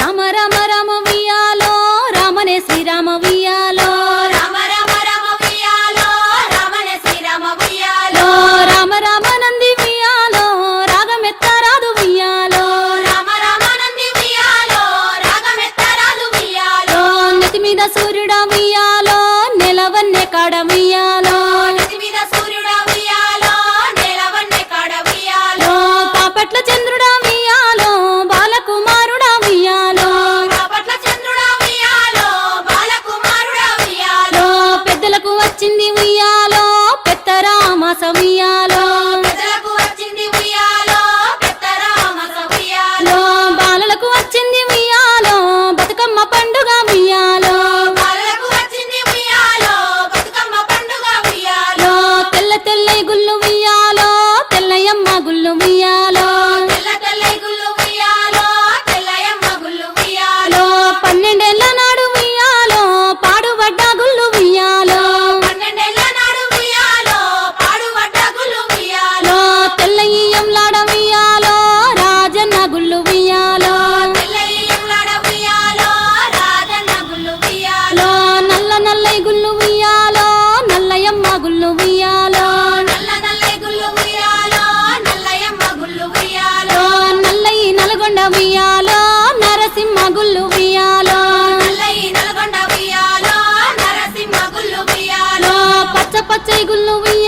రామ రామ రామ వియాలో రామనే శ్రీరామ వియాలో రామ రామ రామ వియాలో రామనే శ్రీరామ వియాలో రామ రామ నంది వియాలో రాగమెత్తరాదు వియాలో రామ రామ నంది వియాలో రాగమెత్తరాదు వియాలో నెత్తి మీద సూర్యుడా వియాలో నెలవన్నె కాడ వియాలో నెత్తి మీద సూర్యుడా వియాలో నేలవన్నె కాడ వియాలో పాపట్ల చంద్రుడా వియాలో బాలకుమారుడా వియాలో పట్ల చంద్రుడా వియాలో బాలకుమారుడా వియాలో పెద్దలకు వచ్చింది ఉయ్యాలో పెత్తరామాస ఉయ్యాలో పెద్దలకు వచ్చింది వియాలో పెద్దరామస వియాలో బాలలకు వచ్చింది ఉయ్యాలో బతుకమ్మ పండుగ ఉయ్యాలో బాలకు వచ్చింది వియాలో బతుకమ్మ పండుగ వియాలో తెల్ల తెల్లై గుళ్ళు ఉయ్యాలో తెల్లయమ్మ గుళ్ళు ఉయ్యాలో తెల్ల తెల్ల గుళ్ళు వియాలో తెల్లయమ్మ గుళ్ళు వియాలో 12 ఏళ్ల నాడు ఉయ్యాలో పాడుబడ్డ గుళ్ళు ఉయ్యాలో 12 ఏళ్ల నాడు వియాలో పాడుబడ్డ గుళ్ళు వియాలో తెల్లయ్యంలాడ ఉయ్యాలో రాజన్న గుళ్ళు ఉయ్యాలో తెల్లయ్యంలాడ వియాలో రాజన్న గుళ్ళు వియాలో నల్ల నల్లై గుళ్ళు ఉయ్యాలో నల్లయమ్మ గుళ్ళు ఉయ్యాలో నల్ల నల్ల గుళ్ళు వియాలో నల్లయమ్మ గుళ్ళు వియాలో నల్లయి నల్గొండ ఉయ్యాలో నరసింహ గుళ్ళు ఉయ్యాలో నల్లయి నల్గొండ వియాలో నరసింహ గుళ్ళు వియాలో పచ్చ పచ్చై గుళ్ళు ఉయ్యాలో